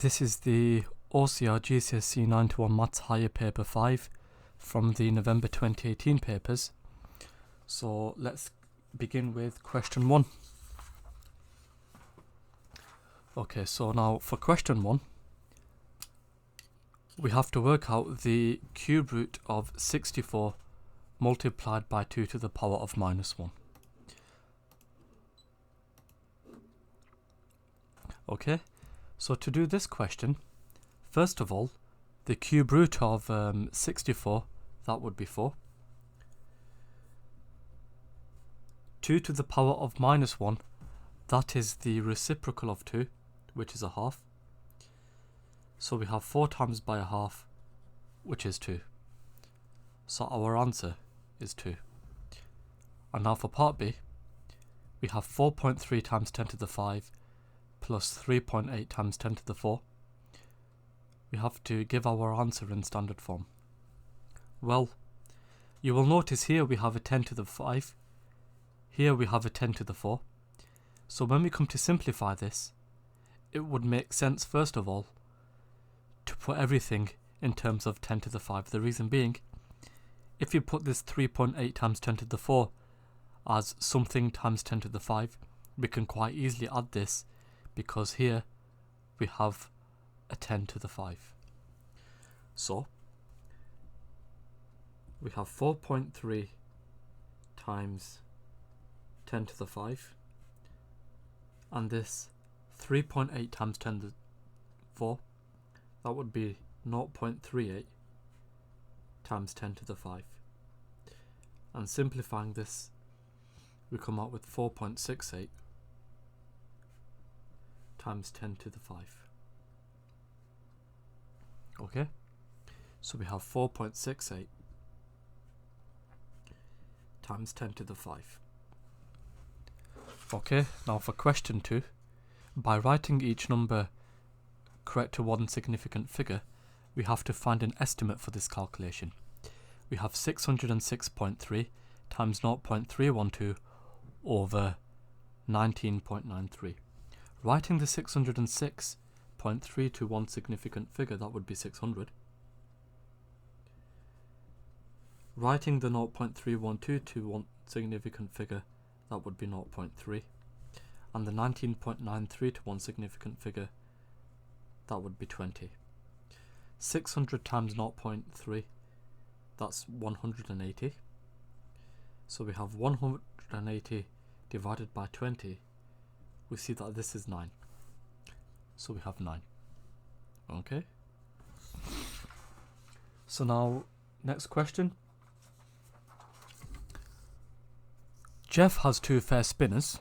This is the OCR GCSE 9-1 Maths Higher Paper 5 from the November 2018 papers. So let's begin with question 1. Okay, so now for question 1, we have to work out the cube root of 64 multiplied by 2 to the power of minus 1. Okay, so to do this question, first of all, the cube root of 64, that would be 4. 2 to the power of minus 1, that is the reciprocal of 2, which is a half. So we have 4 times by a half, which is 2. So our answer is 2. And now for part B, we have 4.3 times 10 to the 5 plus 3.8 times 10 to the 4. We have to give our answer in standard form. Well, you will notice here we have a 10 to the 5. Here we have a 10 to the 4. So when we come to simplify this, it would make sense first of all to put everything in terms of 10 to the 5. The reason being, if you put this 3.8 times 10 to the 4 as something times 10 to the 5, we can quite easily add this because here we have a 10 to the 5. So we have 4.3 times 10 to the 5, and this 3.8 times 10 to the 4, that would be 0.38 times 10 to the 5. And simplifying this, we come out with 4.68 times 10 to the 5. Okay, so we have 4.68 times 10 to the 5. Okay, now for question 2, by writing each number correct to one significant figure, we have to find an estimate for this calculation. We have 606.3 times 0.312 over 19.93. Writing the 606.3 to one significant figure, that would be 600. Writing the 0.312 to one significant figure, that would be 0.3. And the 19.93 to one significant figure, that would be 20. 600 times 0.3, that's 180. So we have 180 divided by 20. We see that this is 9. So we have 9. Okay. So now, next question. Jeff has 2 fair spinners.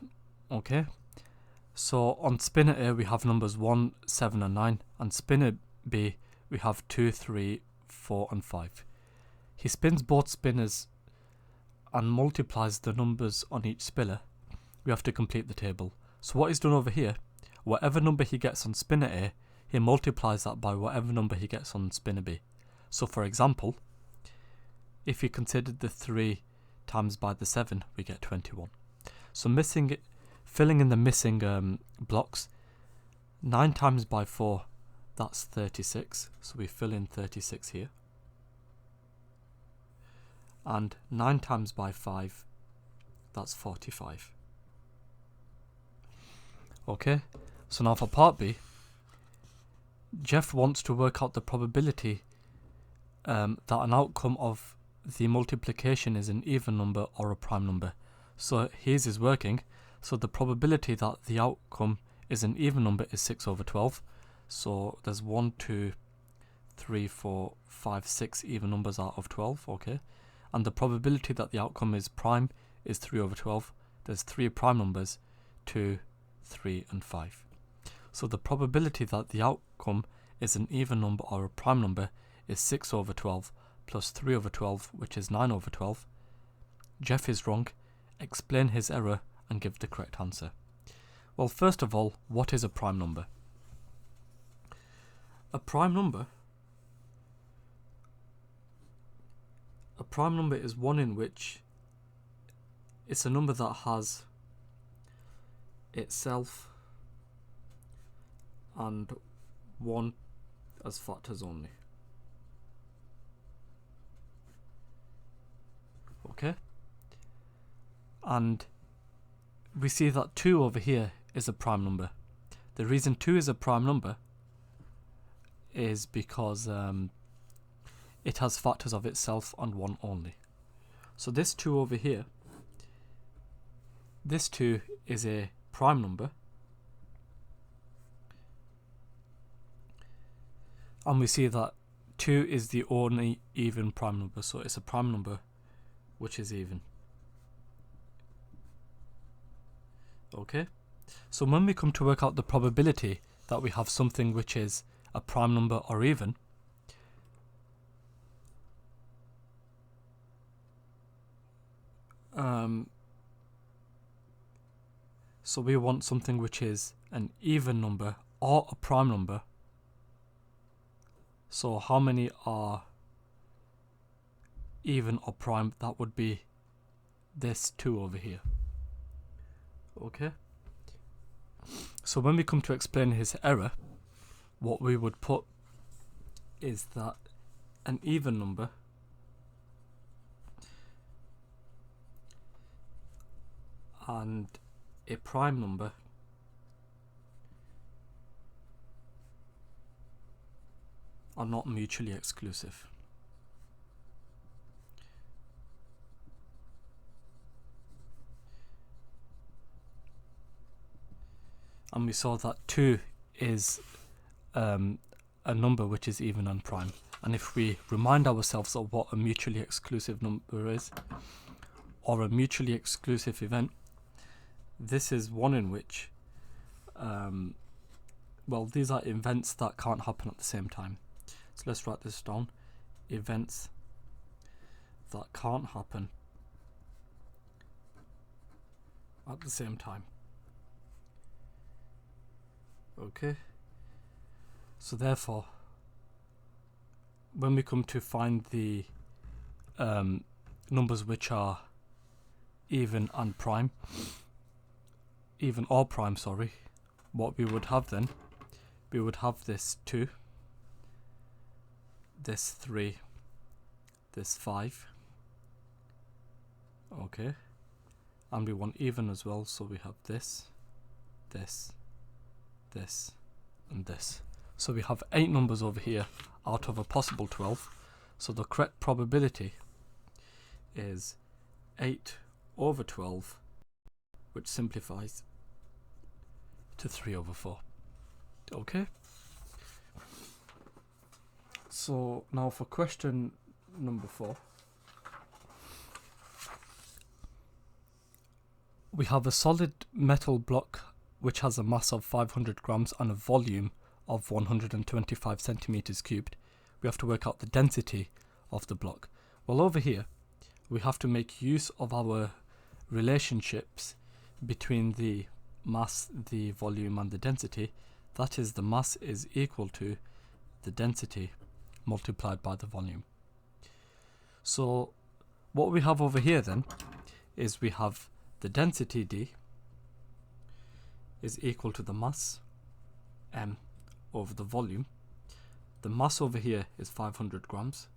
Okay. So on spinner A we have numbers 1, 7 and 9, and spinner B we have 2, 3, 4 and 5. He spins both spinners and multiplies the numbers on each spinner. We have to complete the table. So what he's done over here, whatever number he gets on spinner A, he multiplies that by whatever number he gets on spinner B. So for example, if he considered the 3 times by the 7, we get 21. So filling in the missing blocks, 9 times by 4, that's 36. So we fill in 36 here. And 9 times by 5, that's 45. Okay, so now for part B, Jeff wants to work out the probability that an outcome of the multiplication is an even number or a prime number. So his is working, so the probability that the outcome is an even number is 6 over 12. So there's 1, 2, 3, 4, 5, 6 even numbers out of 12, okay? And the probability that the outcome is prime is 3 over 12. There's 3 prime numbers, 2, 3 and 5. So the probability that the outcome is an even number or a prime number is 6 over 12 plus 3 over 12, which is 9 over 12. Jeff is wrong. Explain his error and give the correct answer. Well, first of all, what is a prime number? A prime number is one in which it's a number that has itself and 1 as factors only. Okay, and we see that 2 over here is a prime number. The reason 2 is a prime number is because it has factors of itself and 1 only. So this 2 over here, this 2 is a prime number, and we see that 2 is the only even prime number, so it's a prime number which is even. Okay, so when we come to work out the probability that we have something which is a prime number or even, so we want something which is an even number or a prime number. So how many are even or prime? That would be this 2 over here. Okay, so when we come to explain his error, what we would put is that an even number and a prime number are not mutually exclusive. And we saw that 2 is a number which is even and prime. And if we remind ourselves of what a mutually exclusive number is, or a mutually exclusive event, this is one in which, well, these are events that can't happen at the same time. So let's write this down. Events that can't happen at the same time. Okay, so therefore, when we come to find the numbers which are even and prime, even or prime, sorry, what we would have then, we would have this 2, this 3, this 5, okay, and we want even as well, so we have this, this, this, and this. So we have 8 numbers over here out of a possible 12. So the correct probability is 8 over 12, which simplifies to 3 over 4. Okay. So now for question number 4. We have a solid metal block which has a mass of 500 grams and a volume of 125 centimeters cubed. We have to work out the density of the block. Well, over here, we have to make use of our relationships between the mass, the volume, and the density. That is, the mass is equal to the density multiplied by the volume. So what we have over here then is we have the density D is equal to the mass m over the volume. The mass over here is 500 grams.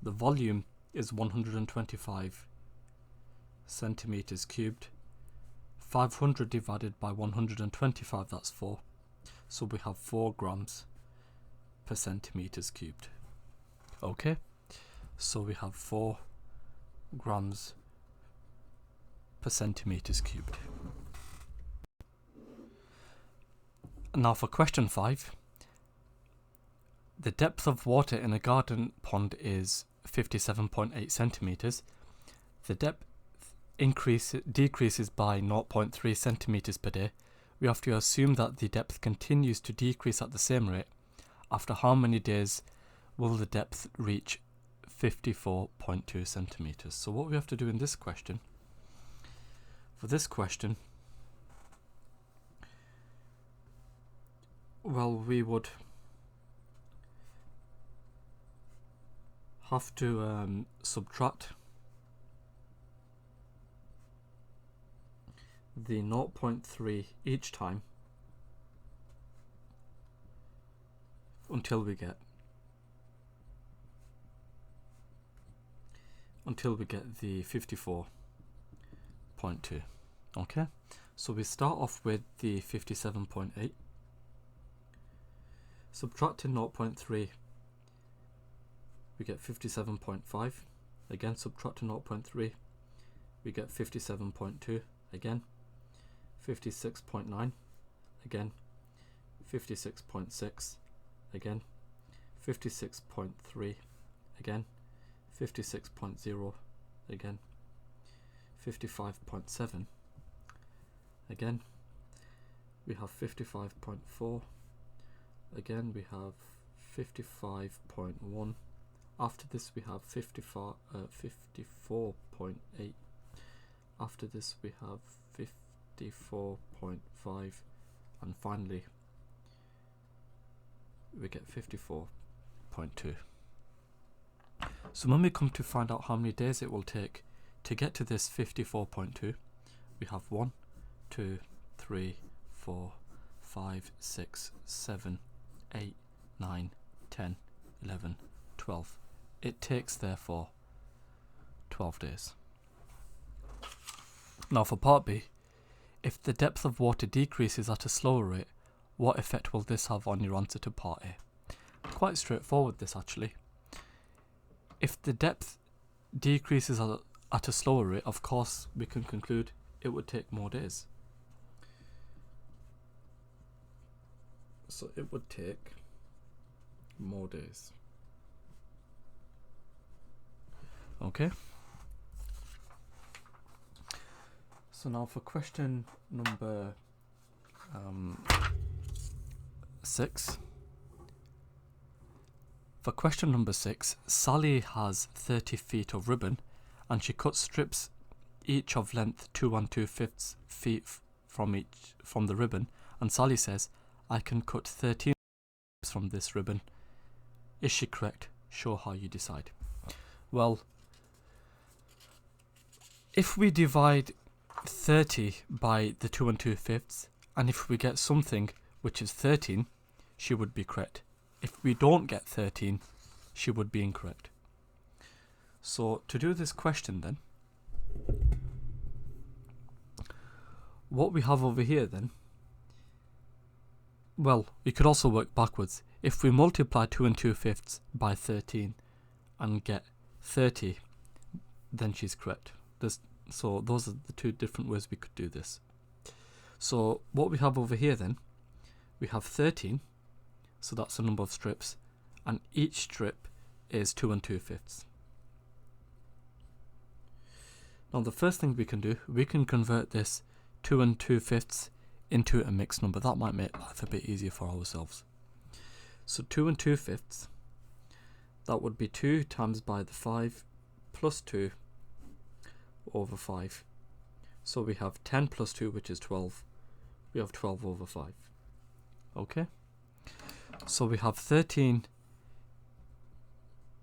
The volume is 125 centimeters cubed. 500 divided by 125, that's 4. So we have 4 grams per centimeters cubed. Okay, so we have 4 grams per centimeters cubed. Now for question 5. The depth of water in a garden pond is 57.8 centimeters. The depth decreases by 0.3 centimeters per day. We have to assume that the depth continues to decrease at the same rate. After how many days will the depth reach 54.2 centimeters? So what we have to do in this question, for this question, well, we would have to subtract the 0.3 each time until we get the 54.2. Okay, so we start off with the 57.8. Subtracting 0.3, we get 57.5. Again, subtracting 0.3, we get 57.2. Again, 56.9. Again, 56.6. Again, 56.3. Again, 56.0. Again, 55.7. Again, we have 55.4. Again, we have 55.1. After this, we have 54.8. After this, we have 54.5. And finally, we get 54.2. So when we come to find out how many days it will take to get to this 54.2, we have 1, 2, 3, 4, 5, 6, 7, 8, 9, 10, 11, 12. It takes therefore 12 days. Now for part B, if the depth of water decreases at a slower rate, what effect will this have on your answer to part A? Quite straightforward this actually. If the depth decreases at a slower rate, of course we can conclude it would take more days. So it would take more days. Okay. So now for question number 6. For question number 6, Sally has 30 feet of ribbon and she cuts strips each of length 2 2/5 feet from the ribbon, and Sally says, I can cut 13 strips from this ribbon. Is she correct? Show how you decide. Well, if we divide 30 by the 2 2/5, and if we get something which is 13, she would be correct. If we don't get 13, she would be incorrect. So to do this question then, what we have over here then, well, we could also work backwards. If we multiply 2 2/5 by 13 and get 30, then she's correct. So those are the two different ways we could do this. So what we have over here then, we have 13, so that's the number of strips, and each strip is 2 2/5. Now the first thing we can do, we can convert this 2 2/5 into a mixed number. That might make life a bit easier for ourselves. So 2 2/5, that would be 2 times by the 5 plus 2 over 5. So we have 10 plus 2, which is 12. We have 12 over 5. Okay? So we have 13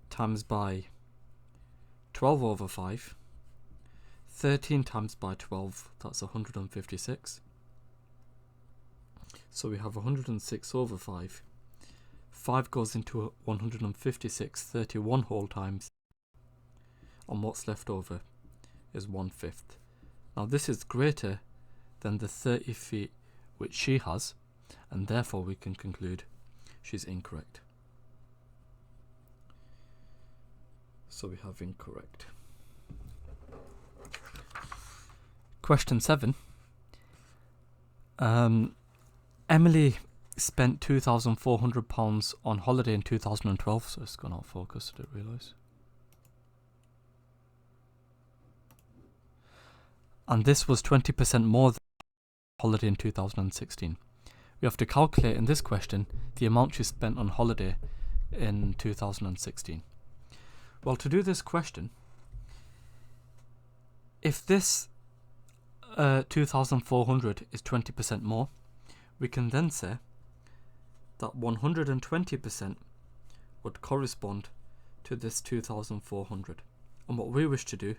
times by 12 over 5. 13 times by 12, that's 156. So we have 106 over 5. 5 goes into 156 31 whole times, and what's left over is 1/5. Now this is greater than the 30 feet which she has, and therefore we can conclude she's incorrect. So we have incorrect. Question 7. Emily spent £2,400 on holiday in 2012, so it's gone out of focus, I didn't realise. And this was 20% more than holiday in 2016. We have to calculate in this question the amount she spent on holiday in 2016. Well, to do this question, if this 2,400 is 20% more, we can then say that 120% would correspond to this 2,400. And what we wish to do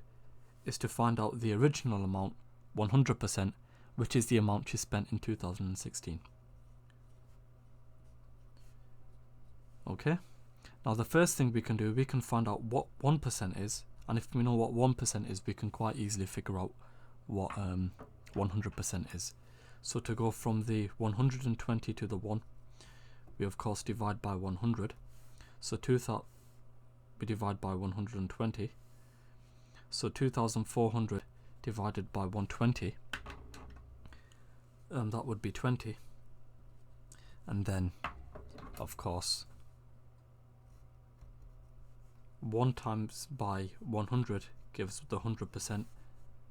is to find out the original amount, 100%, which is the amount she spent in 2016. Okay, now the first thing we can do, we can find out what 1% is, and if we know what 1% is, we can quite easily figure out what 100% is. So to go from the 120 to the 1, we of course divide by 100. So we divide by 120. So 2,400 divided by 120, that would be 20. And then, of course, 1 times by 100 gives the 100%.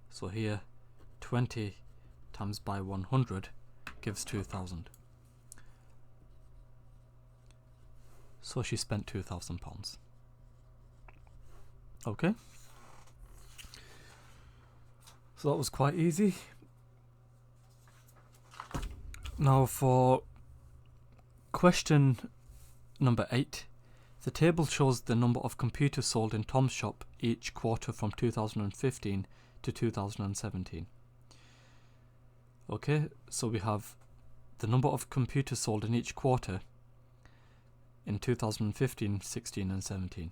So here, 20 times by 100 gives 2,000. So she spent £2,000. Okay. So that was quite easy. Now for question number 8. The table shows the number of computers sold in Tom's shop each quarter from 2015 to 2017. Okay, so we have the number of computers sold in each quarter in 2015, 16 and 17.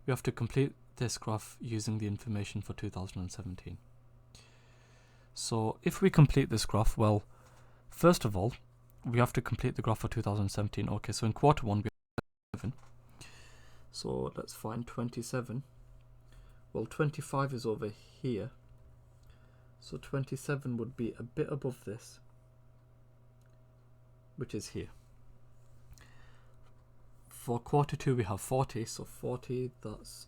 We have to complete this graph using the information for 2017. So if we complete this graph, well, first of all, we have to complete the graph for 2017. Okay, so in quarter 1 we have 7. So let's find 27. Well, 25 is over here. So 27 would be a bit above this, which is here. For quarter 2 we have 40. So 40, that's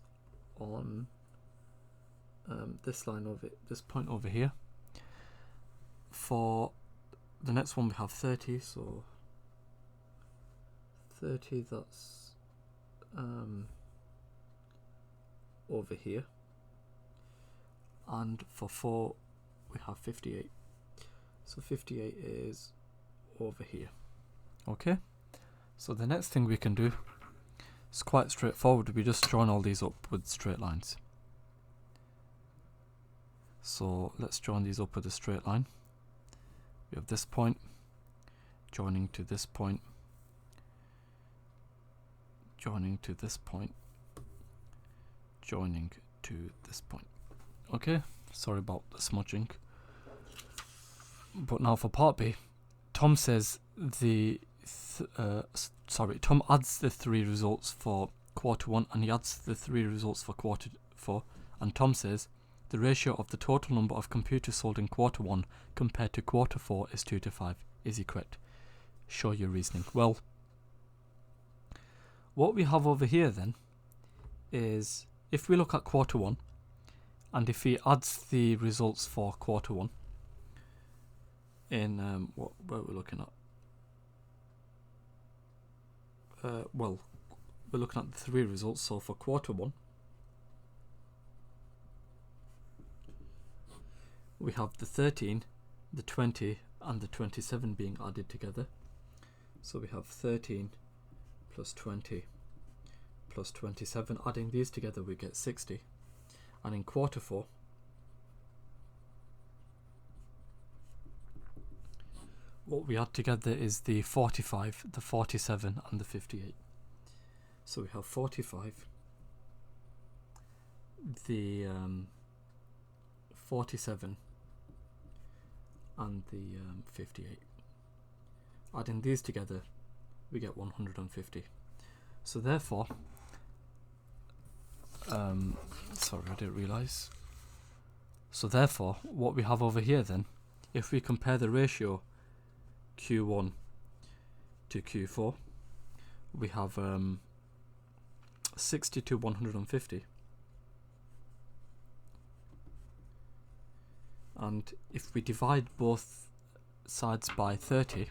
on this line over this point over here. For the next one we have 30. So 30, that's over here. And for 4 we have 58. So 58 is over here. Okay, so the next thing we can do is quite straightforward. We just join all these up with straight lines. So let's join these up with a straight line. We have this point joining to this point, joining to this point, joining to this point. Okay, sorry about the smudging. But now for part B, Tom says Tom adds the 3 results for quarter 1 and he adds the 3 results for quarter 4, and Tom says the ratio of the total number of computers sold in quarter 1 compared to quarter 4 is 2 to 5. Is he correct? Show your reasoning. Well, what we have over here then is, if we look at quarter 1 and if he adds the results for quarter 1 in what are we looking at? Well, we're looking at the 3 results. So for quarter 1 we have the 13, the 20 and the 27 being added together. So we have 13 plus 20 plus 27. Adding these together we get 60. And in quarter 4 what we add together is the 45, the 47 and the 58. So we have 45, the 47 and the 58. Adding these together we get 150. So therefore, sorry, I didn't realise. So therefore, what we have over here then, if we compare the ratio Q1 to Q4, we have 60 to 150. And if we divide both sides by 30,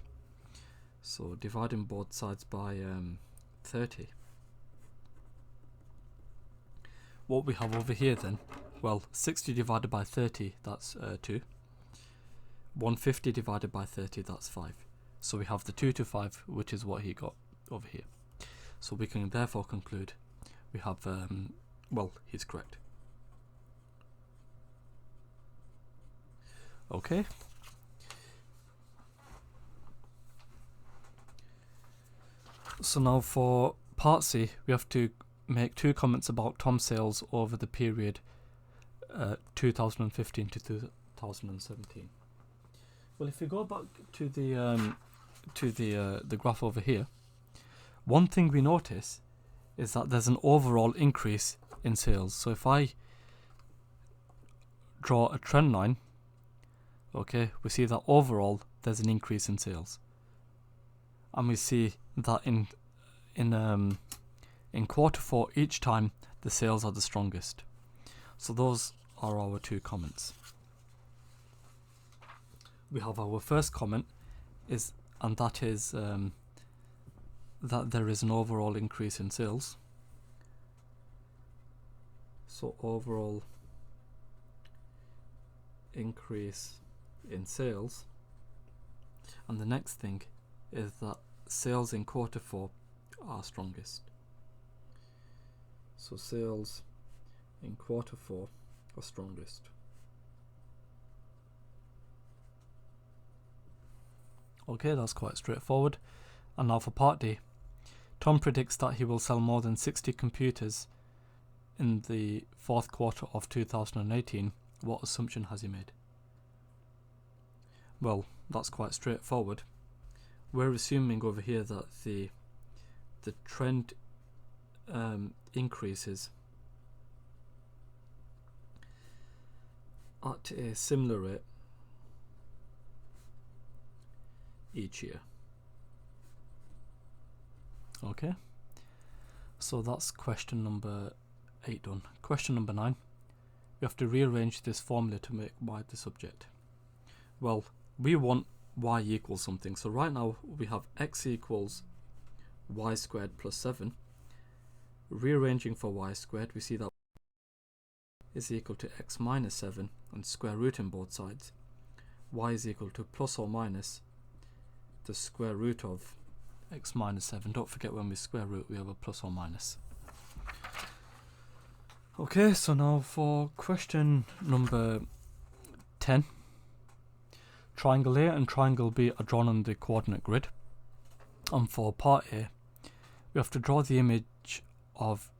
so dividing both sides by 30, what we have over here then, well, 60 divided by 30, that's 2. 150 divided by 30, that's 5. So we have the 2 to 5, which is what he got over here. So we can therefore conclude we have, well, he's correct. Okay. So now for part C, we have to make 2 comments about Tom's sales over the period 2015 to 2017. Well, if we go back to the graph over here, one thing we notice is that there's an overall increase in sales. So if I draw a trend line, okay, we see that overall there's an increase in sales, and we see that in quarter 4 each time the sales are the strongest. So those are our 2 comments. We have our first comment that is that there is an overall increase in sales. So overall increase in sales, and the next thing is that sales in quarter 4 are strongest. So sales in quarter 4 are strongest. Okay, that's quite straightforward. And now for part D. Tom predicts that he will sell more than 60 computers in the 4th quarter of 2018. What assumption has he made? Well, that's quite straightforward. We're assuming over here that the trend increases at a similar rate each year. Okay, so that's question number 8 done. Question number 9. We have to rearrange this formula to make y the subject. Well, we want y equals something. So right now we have x equals y squared plus 7. Rearranging for y squared, we see that is equal to x minus 7 and square root in both sides. Y is equal to plus or minus the square root of x minus 7. Don't forget, when we square root we have a plus or minus. Okay, so now for question number 10. Triangle A and triangle B are drawn on the coordinate grid. And for part A, we have to draw the image of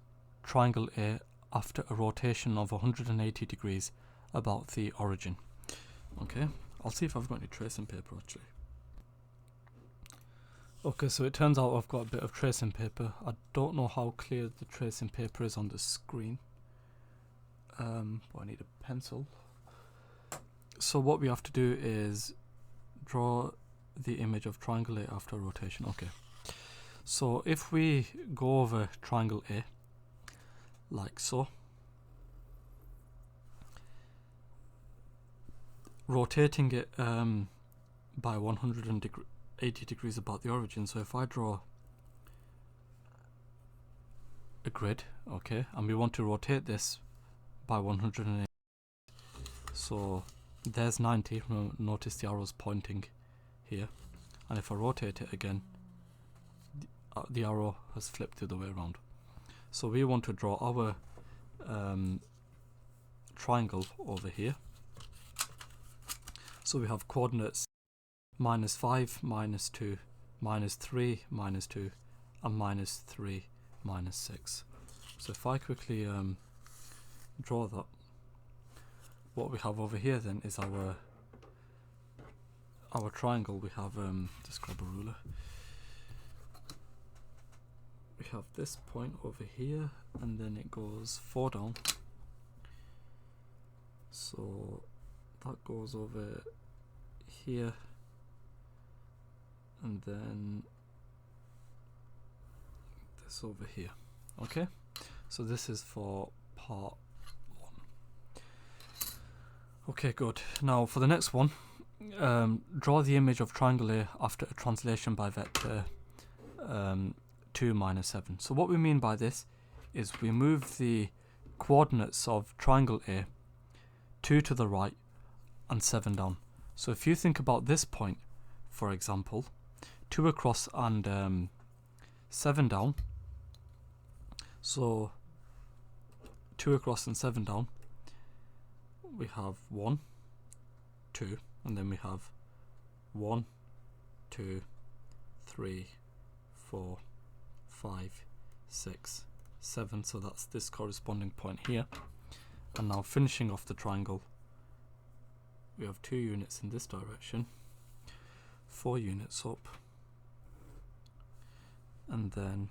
triangle A after a rotation of 180 degrees about the origin. Okay, I'll see if I've got any tracing paper actually. Okay, so it turns out I've got a bit of tracing paper. I don't know how clear the tracing paper is on the screen, but I need a pencil. So what we have to do is draw the image of triangle A after rotation. Okay, so if we go over triangle A like so, rotating it by 180 degrees about the origin. So if I draw a grid, okay, and we want to rotate this by 180, so there's 90. Notice the arrow's pointing here, and if I rotate it again, the arrow has flipped the other way around. So we want to draw our triangle over here. So we have coordinates minus 5, minus 2, minus 3, minus 2, and minus 3, minus 6. So if I quickly draw that, what we have over here then is our triangle. We have just grab a ruler. We have this point over here, and then it goes 4 down. So that goes over here, and then this over here. Okay, so this is for part 1. Okay, good. Now for the next one, draw the image of triangle A after a translation by vector 2 minus 7. So what we mean by this is we move the coordinates of triangle A 2 to the right and 7 down. So if you think about this point, for example, 2 across and 7 down, so 2 across and 7 down, we have 1, 2, and then we have 1, 2, 3, 4, 5, 6, 7, so that's this corresponding point here. And now finishing off the triangle, we have 2 units in this direction, 4 units up, and then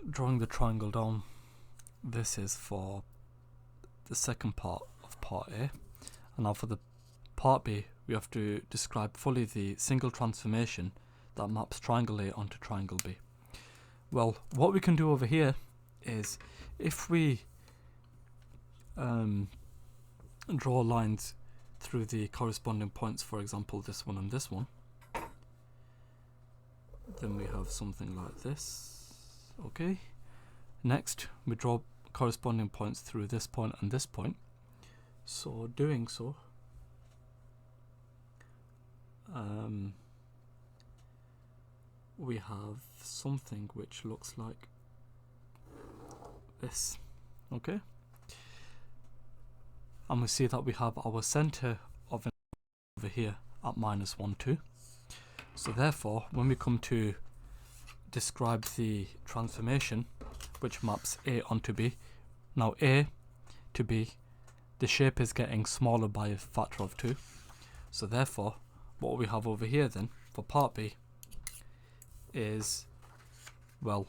drawing the triangle down. This is for the second part of part A, and now for the part B we have to describe fully the single transformation that maps triangle A onto triangle B. Well, what we can do over here is, if we draw lines through the corresponding points, for example this one and this one, then we have something like this. Okay, next we draw corresponding points through this point and this point. So doing so, we have something which looks like this. Okay, and we see that we have our center of an over here at -1, 2. So therefore, when we come to describe the transformation which maps A onto B, now A to B, the shape is getting smaller by a factor of 2. So therefore, what we have over here then for part B is, well,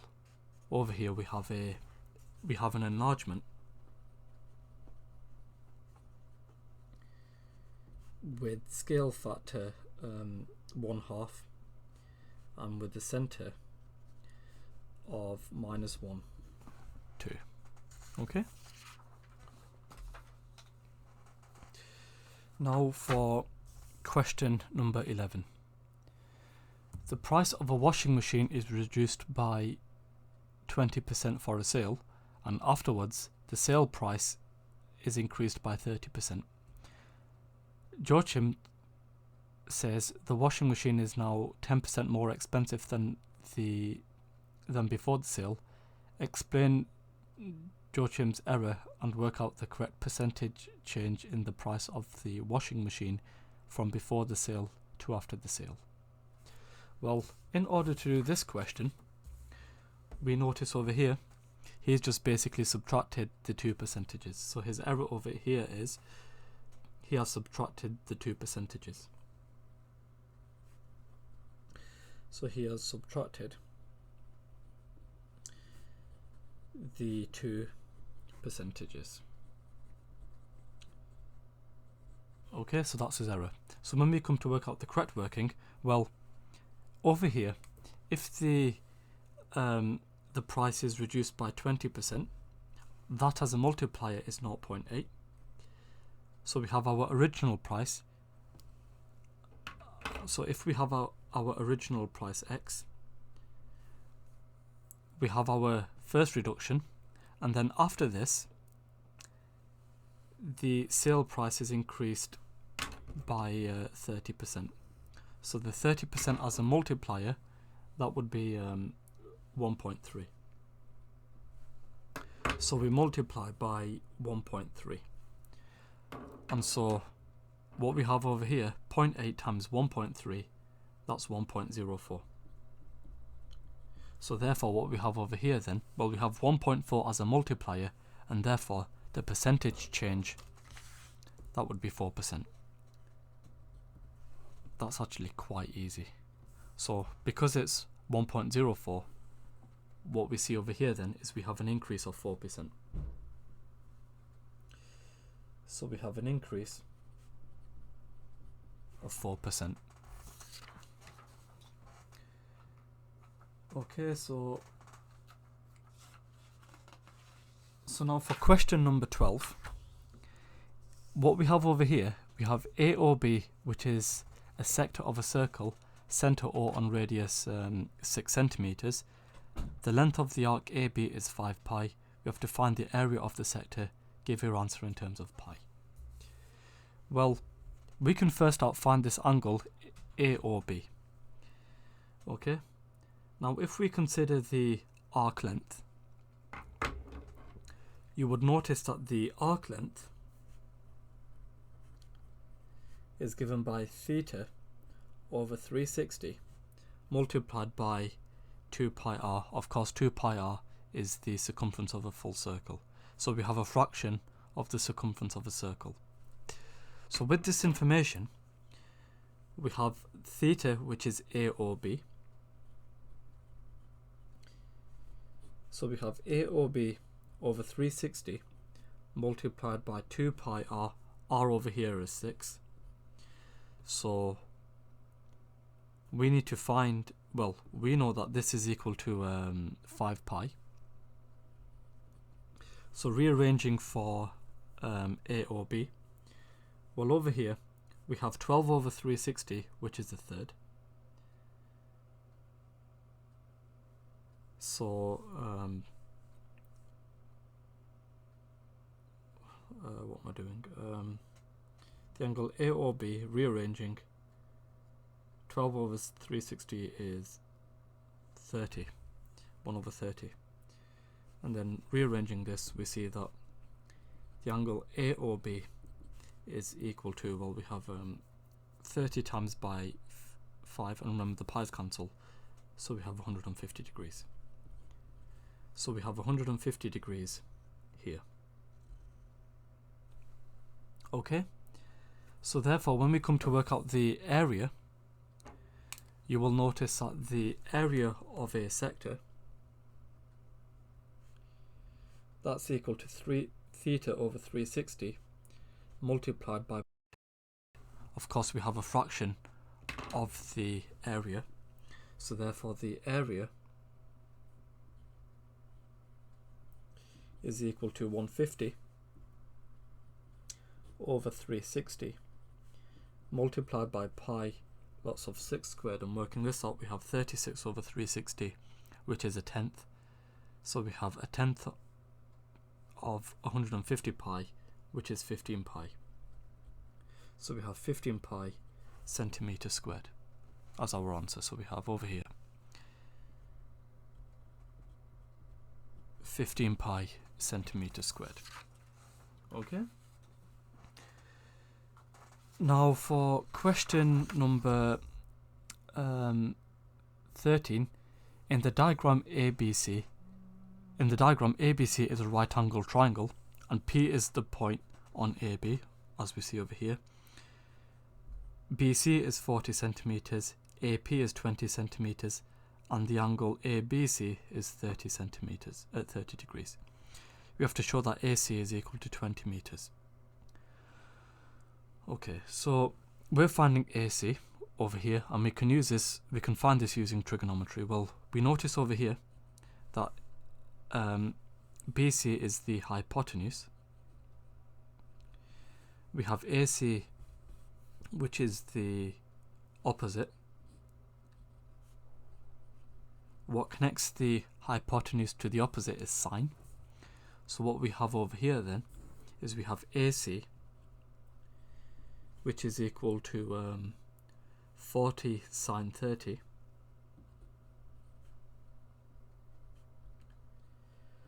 over here we have an enlargement with scale factor 1/2 and with the center of -1, 2. Okay, now for question number 11. The price of a washing machine is reduced by 20% for a sale, and afterwards the sale price is increased by 30%. Joachim says the washing machine is now 10% more expensive than before the sale. Explain Joachim's error and work out the correct percentage change in the price of the washing machine from before the sale to after the sale. Well, in order to do this question, we notice over here he's just basically subtracted the 2 percentages. So his error over here is he has subtracted the 2 percentages. So he has subtracted the 2 percentages. Okay, so that's his error. So when we come to work out the correct working, well, over here, if the price is reduced by 20%, that as a multiplier is 0.8. So we have our original price. So if we have our original price X, we have our first reduction, and then after this the sale price is increased by 30%. So the 30% as a multiplier, that would be 1.3. So we multiply by 1.3, and so what we have over here, 0.8 times 1.3, that's 1.04. So therefore what we have over here then, well, we have 1.4 as a multiplier, and therefore the percentage change, that would be 4%. That's actually quite easy. So because it's 1.04, what we see over here then is we have an increase of 4%. So we have an increase of 4%. Okay, so now for question number 12, what we have over here, we have AOB, which is a sector of a circle, center O on radius 6 centimeters. The length of the arc AB is 5 pi. We have to find the area of the sector. Give your answer in terms of pi. Well, we can first out find this angle AOB. Okay, now if we consider the arc length, you would notice that the arc length is given by theta over 360 multiplied by 2 pi r. Of course 2 pi r is the circumference of a full circle. So we have a fraction of the circumference of a circle. So with this information, we have theta, which is AOB. So we have AOB over 360 multiplied by 2 pi r. R over here is 6. So we need to find, well, we know that this is equal to 5 pi. So rearranging for AOB, well, over here we have 12 over 360, which is a third. So what am I doing? The angle AOB, rearranging, 12 over 360 is 30, 1 over 30. And then rearranging this, we see that the angle AOB is equal to, well, we have 30 times by 5, and remember the pi's cancel, so we have 150 degrees. So we have 150 degrees here. Okay, so therefore when we come to work out the area, you will notice that the area of a sector, that's equal to 3 theta over 360 multiplied by, of course we have a fraction of the area, so therefore the area is equal to 150 over 360 multiplied by pi lots of 6 squared, and working this out we have 36 over 360, which is a tenth. So we have a tenth of 150 pi, which is 15 pi. So we have 15 pi centimeter squared as our answer. So we have over here 15 pi centimeter squared. Okay. Now for question number 13, in the diagram ABC, ABC is a right angle triangle and P is the point on AB, as we see over here. BC is 40 centimeters, AP is 20 centimeters, and the angle ABC is 30 centimeters at 30 degrees. We have to show that AC is equal to 20 meters. Okay, so we're finding AC over here, and we can use this, we can find this using trigonometry. Well, we notice over here that BC is the hypotenuse. We have AC, which is the opposite. What connects the hypotenuse to the opposite is sine. So what we have over here then is we have AC, which is equal to 40 sine 30.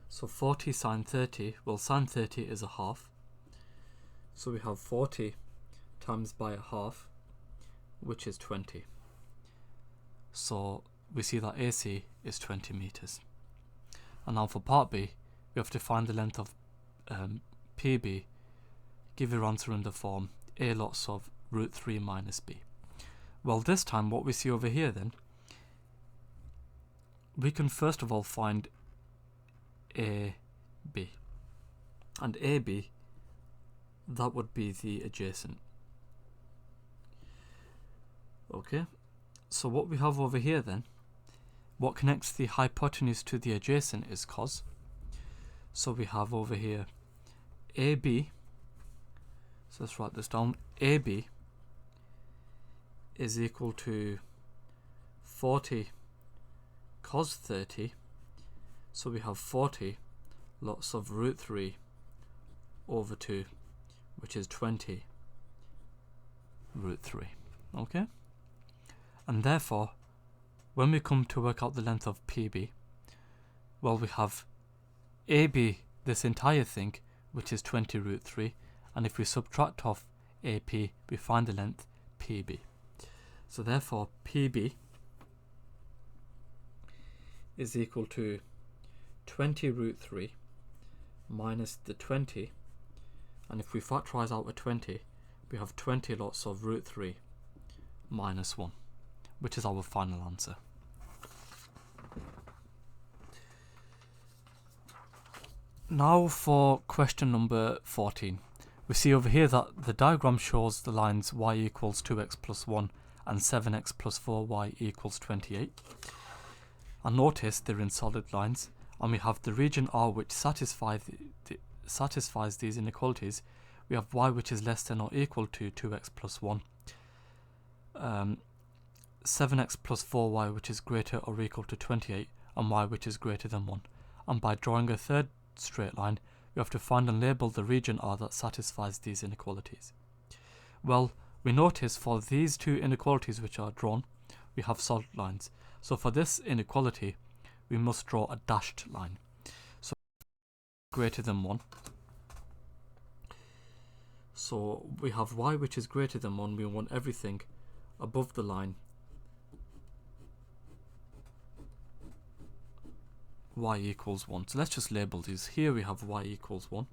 So 40 sine 30, well, sine 30 is a half. So we have 40 times by a half, which is 20. So we see that AC is 20 meters. And now for part B, we have to find the length of PB. Give your answer in the form A lots of root 3 minus B. Well, this time what we see over here then, we can first of all find AB. And AB, that would be the adjacent. Okay, so what we have over here then, what connects the hypotenuse to the adjacent is cos. So we have over here AB, so let's write this down, AB is equal to 40 cos 30, so we have 40 lots of root 3 over 2, which is 20 root 3, okay? And therefore, when we come to work out the length of PB, well, we have AB, this entire thing, which is 20 root 3, and if we subtract off AP, we find the length PB. So therefore, PB is equal to 20 root 3 minus the 20, and if we factorize out a 20, we have 20 lots of root 3 minus 1, which is our final answer. Now for question number 14. We see over here that the diagram shows the lines y equals 2x plus 1 and 7x plus 4y equals 28. And notice they're in solid lines, and we have the region R which satisfies these inequalities. We have y which is less than or equal to 2x plus 1, 7x plus 4y which is greater or equal to 28, and y which is greater than 1. And by drawing a third straight line, we have to find and label the region R that satisfies these inequalities. Well, we notice for these two inequalities which are drawn, we have solid lines. So for this inequality, we must draw a dashed line. So greater than 1. So we have y which is greater than 1. We want everything above the line y equals 1. So let's just label these. Here we have y equals 1.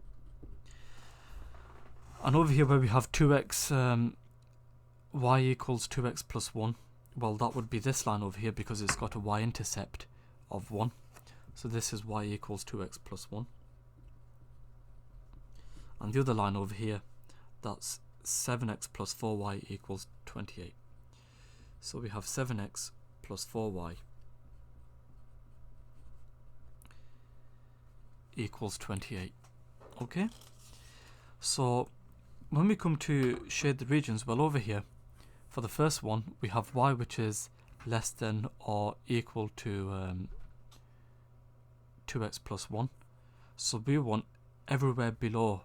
And over here where we have 2x, y equals 2x plus 1, well, that would be this line over here because it's got a y-intercept of 1. So this is y equals 2x plus 1. And the other line over here, that's 7x plus 4y equals 28. So we have 7x plus 4y equals 28. Okay, so when we come to shade the regions, well, over here for the first one we have y which is less than or equal to 2x plus 1. So we want everywhere below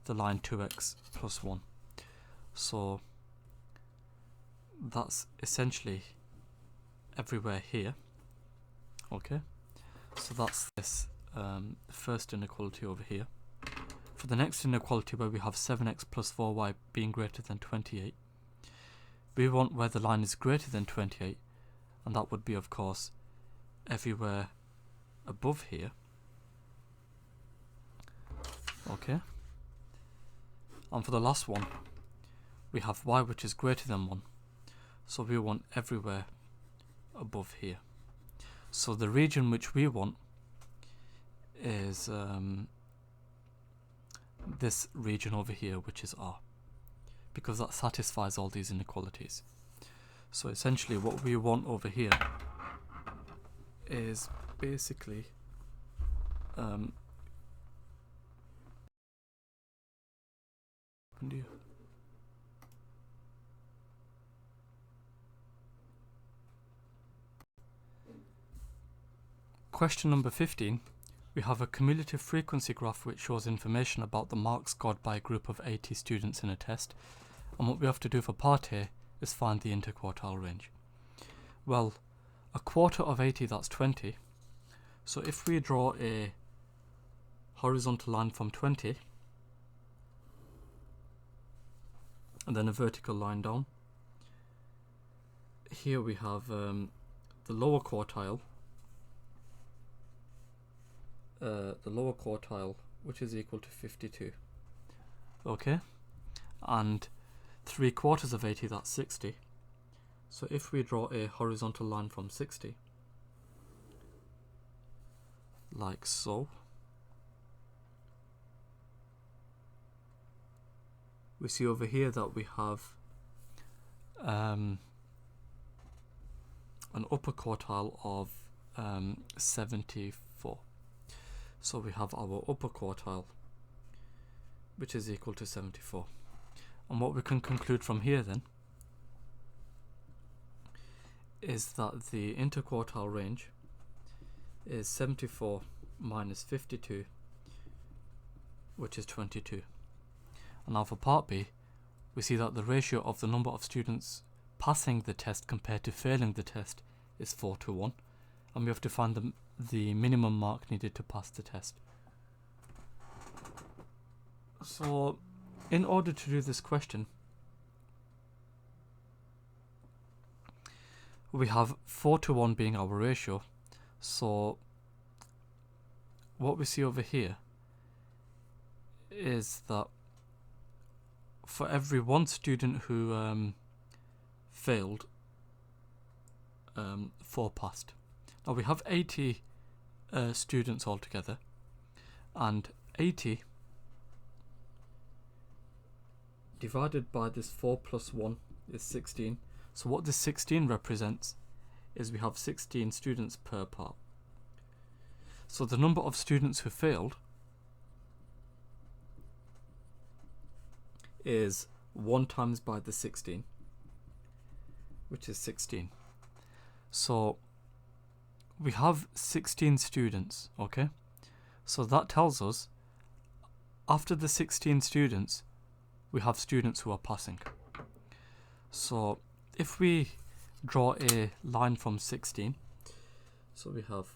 the line 2x plus 1. So that's essentially everywhere here. Okay, so that's this first inequality over here. For the next inequality where we have 7x plus 4y being greater than 28, we want where the line is greater than 28, and that would be of course everywhere above here. Okay, and for the last one we have y which is greater than 1, so we want everywhere above here. So the region which we want is this region over here, which is R, because that satisfies all these inequalities. So essentially what we want over here is basically question number 15. We have a cumulative frequency graph which shows information about the marks scored by a group of 80 students in a test, and what we have to do for part A is find the interquartile range. Well, a quarter of 80, that's 20. So if we draw a horizontal line from 20 and then a vertical line down, here we have the lower quartile, which is equal to 52. Okay, and 3/4 of 80, that's 60. So if we draw a horizontal line from 60 like so, we see over here that we have an upper quartile of 74. So we have our upper quartile which is equal to 74. And what we can conclude from here then is that the interquartile range is 74 minus 52, which is 22. And now for part B, we see that the ratio of the number of students passing the test compared to failing the test is 4:1, and we have to find the minimum mark needed to pass the test. So in order to do this question, we have 4:1 being our ratio, So what we see over here is that for every one student who failed, 4 passed. Now we have 80 students altogether, and 80 divided by this 4 plus 1 is 16. So what this 16 represents is we have 16 students per part. So the number of students who failed is 1 times by the 16, which is 16. So we have 16 students, okay? So that tells us after the 16 students, we have students who are passing. So if we draw a line from 16, so we have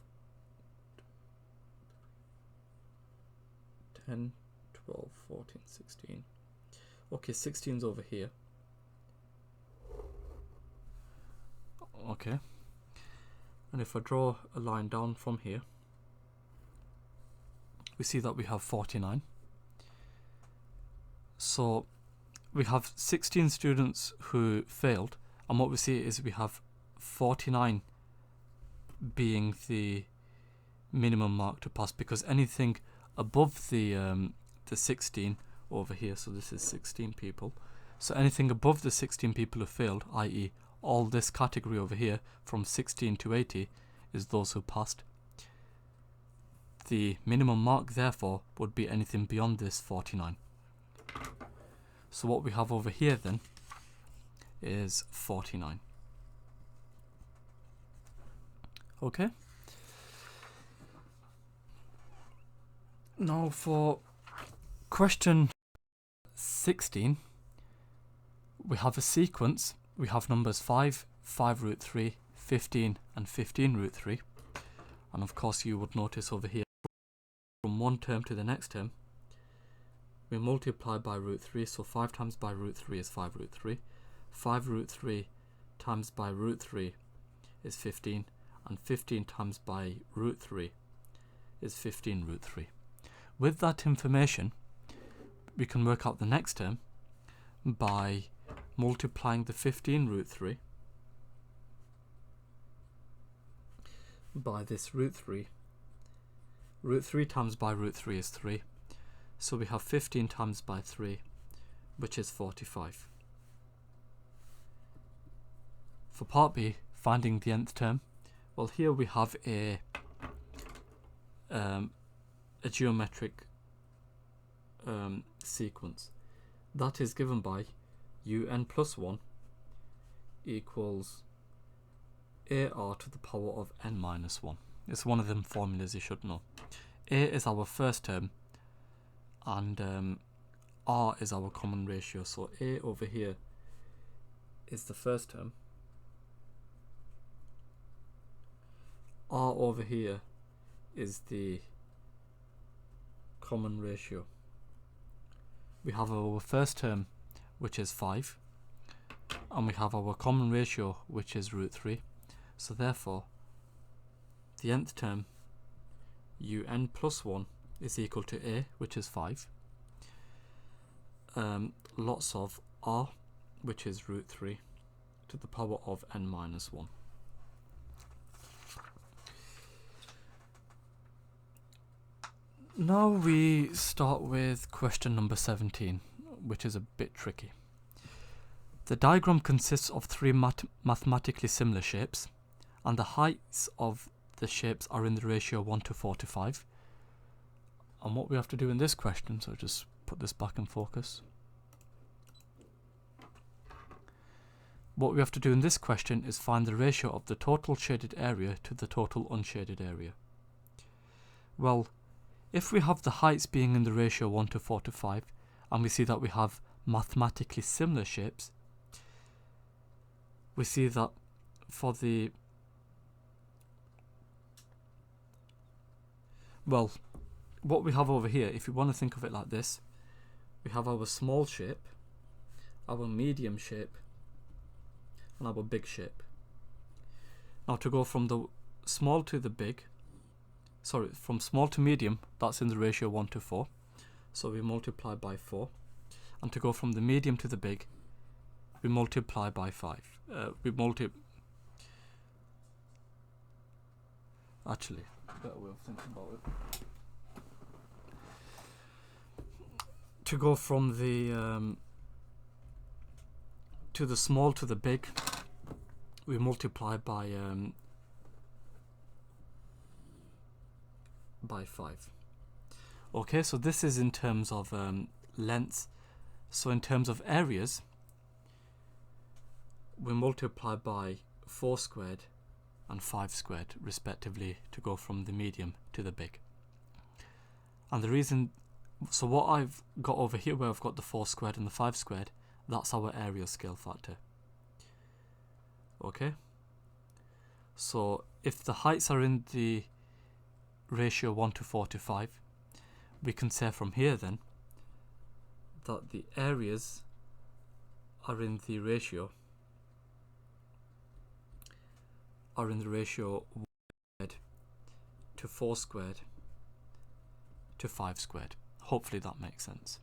10, 12, 14, 16. Okay, 16's over here. Okay. And if I draw a line down from here, we see that we have 49. So we have 16 students who failed, and what we see is we have 49 being the minimum mark to pass, because anything above the 16 over here, so this is 16 people, so anything above the 16 people who failed, i.e. all this category over here from 16 to 80 is those who passed. The minimum mark therefore would be anything beyond this 49. So what we have over here then is 49. Okay. Now for question 16, we have a sequence. We have numbers 5, 5 root 3, 15 and 15 root 3. And of course you would notice over here, from one term to the next term, we multiply by root 3, so 5 times by root 3 is 5 root 3. 5 root 3 times by root 3 is 15, and 15 times by root 3 is 15 root 3. With that information, we can work out the next term by multiplying the 15 root 3 by this root 3. Root 3 times by root 3 is 3. So we have 15 times by 3, which is 45. For part B, finding the nth term, well, here we have a geometric sequence that is given by un plus 1 equals ar to the power of n minus 1. It's one of them formulas you should know. A is our first term, and r is our common ratio. So a over here is the first term, r over here is the common ratio. We have our first term, which is 5, and we have our common ratio, which is root 3. So therefore the nth term, un plus 1, is equal to a, which is 5, lots of r, which is root 3, to the power of n minus 1. Now we start with question number 17, which is a bit tricky. The diagram consists of 3 mathematically similar shapes, and the heights of the shapes are in the ratio 1 to 45. And what we have to do in this question, so just put this back in focus. What we have to do in this question is find the ratio of the total shaded area to the total unshaded area. Well, if we have the heights being in the ratio 1 to 45, and we see that we have mathematically similar shapes, we see that for the, well, what we have over here, if you want to think of it like this, we have our small shape, our medium shape, and our big shape. Now to go from the small to the big, sorry, from small to medium, that's in the ratio 1 to 4. So we multiply by 4. And to go from the medium to the big, we multiply by 5. Actually, better way of thinking about it. To go from the to the small to the big, we multiply by 5. Okay, so this is in terms of lengths. So in terms of areas, we multiply by 4 squared and 5 squared respectively to go from the medium to the big. And the reason, so what I've got over here where I've got the 4 squared and the 5 squared, that's our area scale factor. Okay, so if the heights are in the ratio 1 to 4 to 5, we can say from here then that the areas are in the ratio 1 squared to 4 squared to 5 squared. Hopefully that makes sense.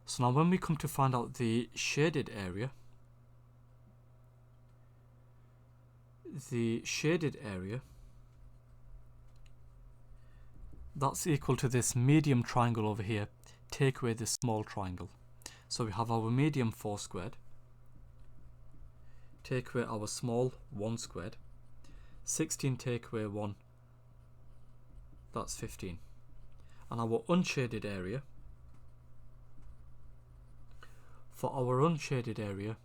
So now when we come to find out the shaded area, that's equal to this medium triangle over here. Take away this small triangle. So we have our medium 4 squared. Take away our small 1 squared. 16 take away 1. That's 15. And our unshaded area. For our unshaded area,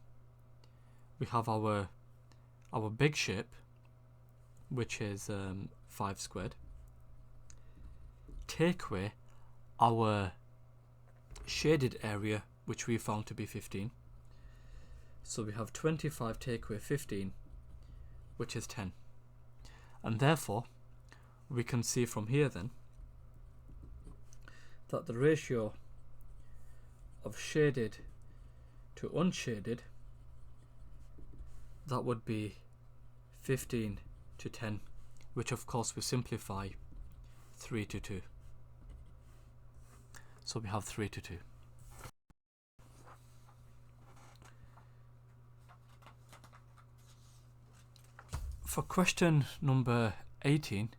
we have our big shape, which is 5 squared. Take away our shaded area, which we found to be 15. So we have 25 take away 15, which is 10. And therefore, we can see from here then that the ratio of shaded to unshaded, that would be 15 to 10, which of course we simplify 3 to 2. So we have 3 to 2. For question number 18,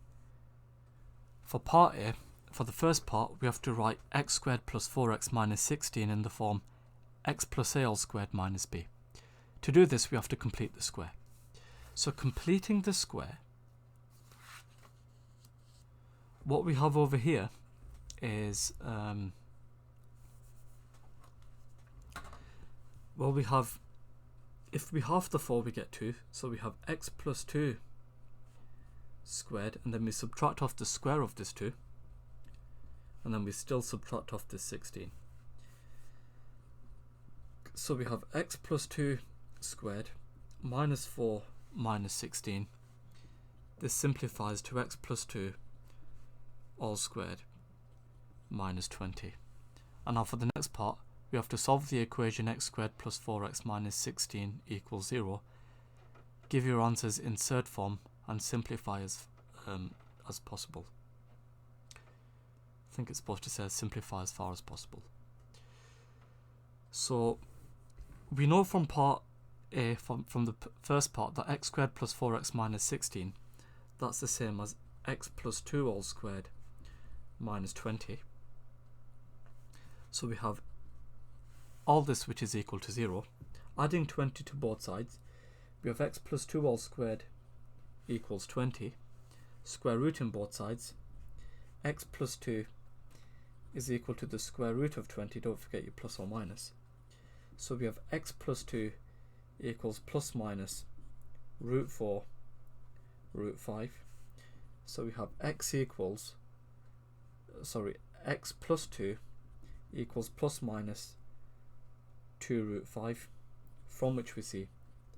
for part A, for the first part, we have to write x squared plus 4x minus 16 in the form x plus a all squared minus b. To do this, we have to complete the square. So completing the square, what we have over here is, well, we have, if we halve the 4, we get 2. So we have x plus 2 squared, and then we subtract off the square of this 2, and then we still subtract off this 16. So we have x plus 2 squared minus 4 minus 16. This simplifies to x plus 2 all squared minus 20. And now for the next part, we have to solve the equation x squared plus 4x minus 16 equals 0. Give your answers in third form and simplify as possible. I think it's supposed to say simplify as far as possible. So we know from part A, from the first part, that x squared plus 4x minus 16, that's the same as x plus 2 all squared minus 20. So we have all this which is equal to 0. Adding 20 to both sides, we have x plus 2 all squared equals 20. Square root in both sides. X plus 2 is equal to the square root of 20. Don't forget your plus or minus. So we have x plus 2 equals plus minus root 4 root 5. So we have x plus 2 equals plus minus 2 root 5, from which we see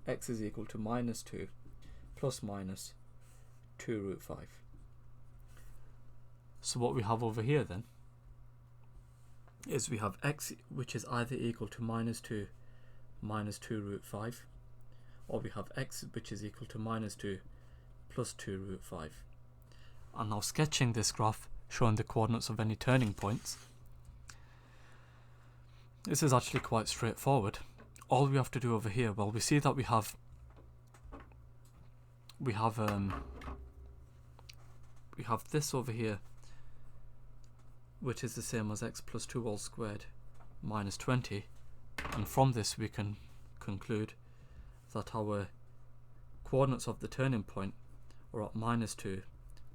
x is equal to minus 2 plus minus 2 root 5. So what we have over here then is we have x which is either equal to minus 2 root 5, or we have x which is equal to minus 2 plus 2 root 5. And now sketching this graph, showing the coordinates of any turning points, this is actually quite straightforward. All we have to do over here, well, we see that we have this over here, which is the same as x plus 2 all squared minus 20, and from this we can conclude that our coordinates of the turning point are at minus 2,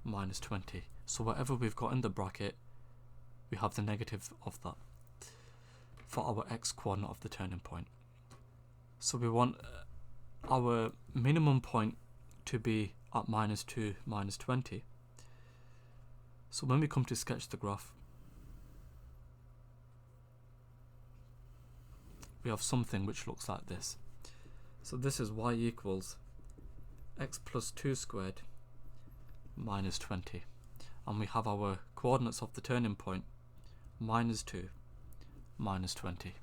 minus 20. So whatever we've got in the bracket, we have the negative of that for our x coordinate of the turning point. So we want our minimum point to be at minus 2, minus 20. So when we come to sketch the graph, we have something which looks like this. So this is y equals x plus 2 squared minus 20. And we have our coordinates of the turning point, minus 2, minus 20.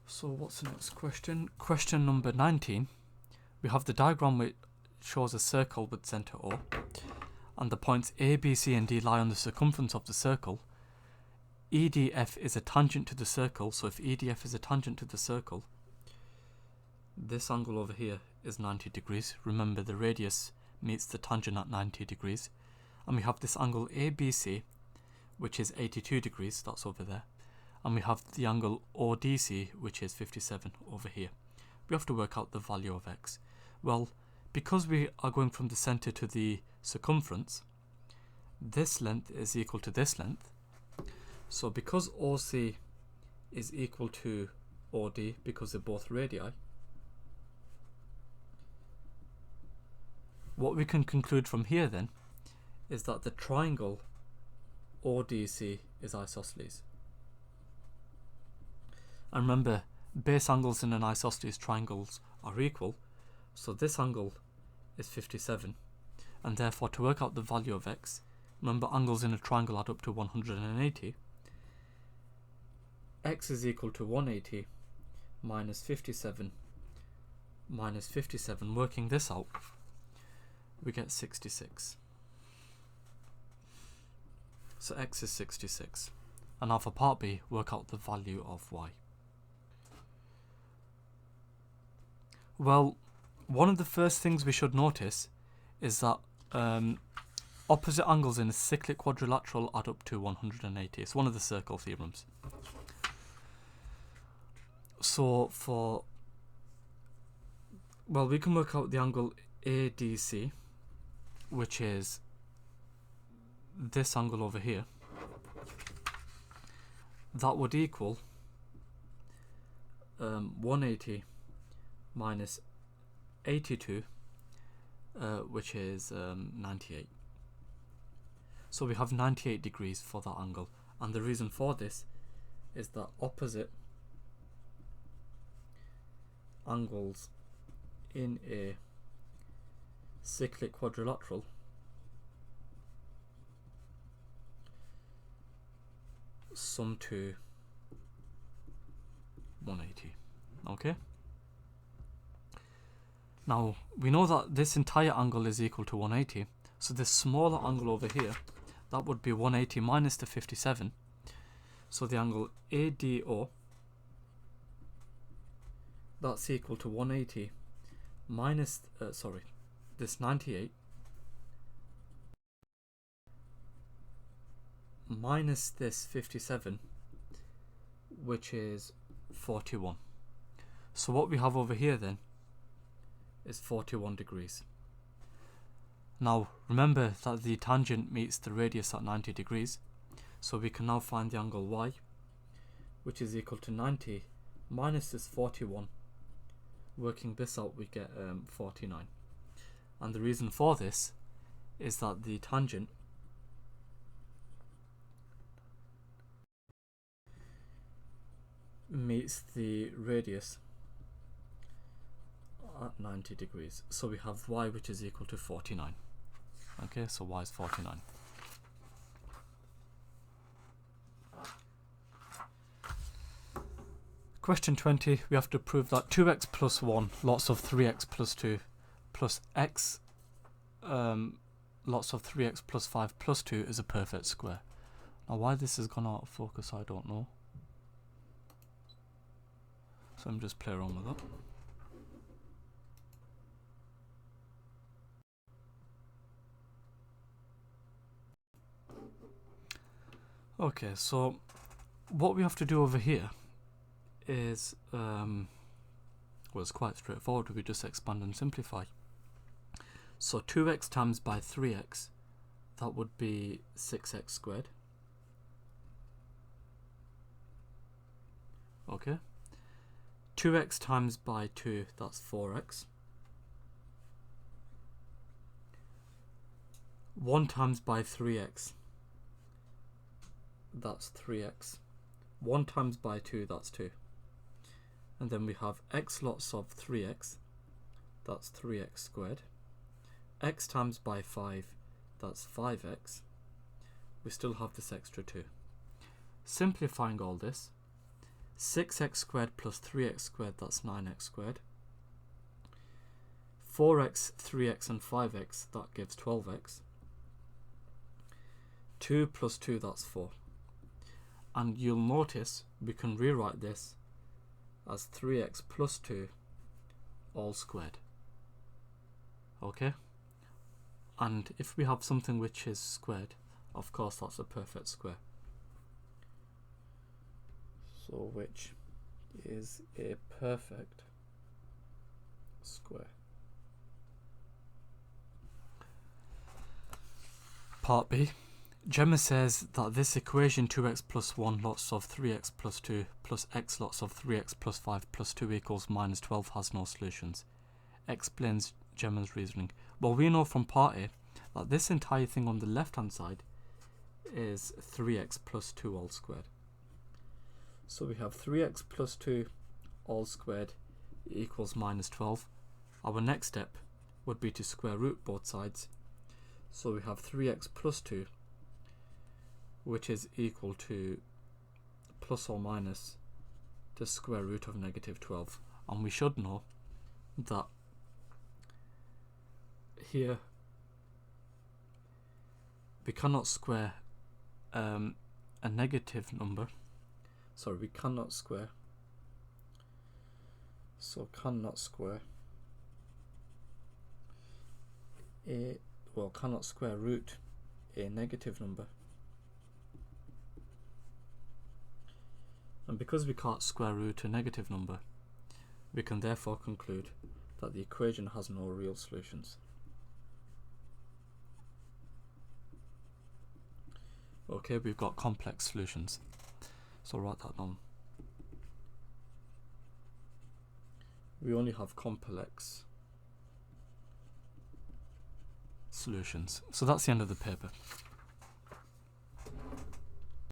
So what's the next question? Question number 19. We have the diagram which shows a circle with centre O, and the points A, B, C and D lie on the circumference of the circle. EDF is a tangent to the circle, so if EDF is a tangent to the circle, this angle over here is 90 degrees. Remember, the radius meets the tangent at 90 degrees. And we have this angle ABC, which is 82 degrees, that's over there. And we have the angle ODC, which is 57 over here. We have to work out the value of x. Well, because we are going from the centre to the circumference, this length is equal to this length. So because OC is equal to OD, because they're both radii, what we can conclude from here then is that the triangle ODC is isosceles. And remember, base angles in an isosceles triangles are equal, so this angle is 57, and therefore to work out the value of x, remember angles in a triangle add up to 180, x is equal to 180 minus 57 minus 57. Working this out, we get 66. So x is 66. And now for part B, work out the value of y. Well, one of the first things we should notice is that opposite angles in a cyclic quadrilateral add up to 180. It's one of the circle theorems. So we can work out the angle ADC, which is this angle over here. That would equal 180 minus 82, which is 98. So we have 98 degrees for that angle, and the reason for this is that opposite angles in a cyclic quadrilateral sum to 180. Okay, now we know that this entire angle is equal to 180, so this smaller angle over here, that would be 180 minus the 57. So the angle ADO, that's equal to 180 minus this 98 minus this 57, which is 41. So what we have over here then is 41 degrees. Now remember that the tangent meets the radius at 90 degrees, so we can now find the angle y, which is equal to 90 minus this 41. Working this out, we get 49. And the reason for this is that the tangent meets the radius at 90 degrees. So we have y, which is equal to 49. Okay, so y is 49. Question 20, we have to prove that 2x plus 1 lots of 3x plus 2 plus x lots of 3x plus 5 plus 2 is a perfect square. Now why this has gone out of focus I don't know. So I'm just playing around with that. Okay, so what we have to do over here is, well, it's quite straightforward. We just expand and simplify. So 2x times by 3x, that would be 6x squared. Okay. 2x times by 2, that's 4x. 1 times by 3x, that's 3x. 1 times by 2, that's 2. And then we have x lots of 3x, that's 3x squared. X times by 5, that's 5x. We still have this extra 2. Simplifying all this, 6x squared plus 3x squared, that's 9x squared. 4x, 3x and 5x, that gives 12x. 2 plus 2, that's 4. And you'll notice we can rewrite this as 3x plus 2 all squared. Okay? And if we have something which is squared, of course that's a perfect square. So which is a perfect square. Part B. Gemma says that this equation 2x plus 1 lots of 3x plus 2 plus x lots of 3x plus 5 plus 2 equals minus 12 has no solutions. Explains Gemma's reasoning. Well, we know from part A that this entire thing on the left hand side is 3x plus 2 all squared. So we have 3x plus 2 all squared equals minus 12. Our next step would be to square root both sides. So we have 3x plus 2, which is equal to plus or minus the square root of negative 12. And we should know that here we cannot square a negative number. Sorry, we cannot square. So cannot square cannot square root a negative number. And because we can't square root a negative number, we can therefore conclude that the equation has no real solutions. Okay, we've got complex solutions. So write that down. We only have complex solutions. So that's the end of the paper.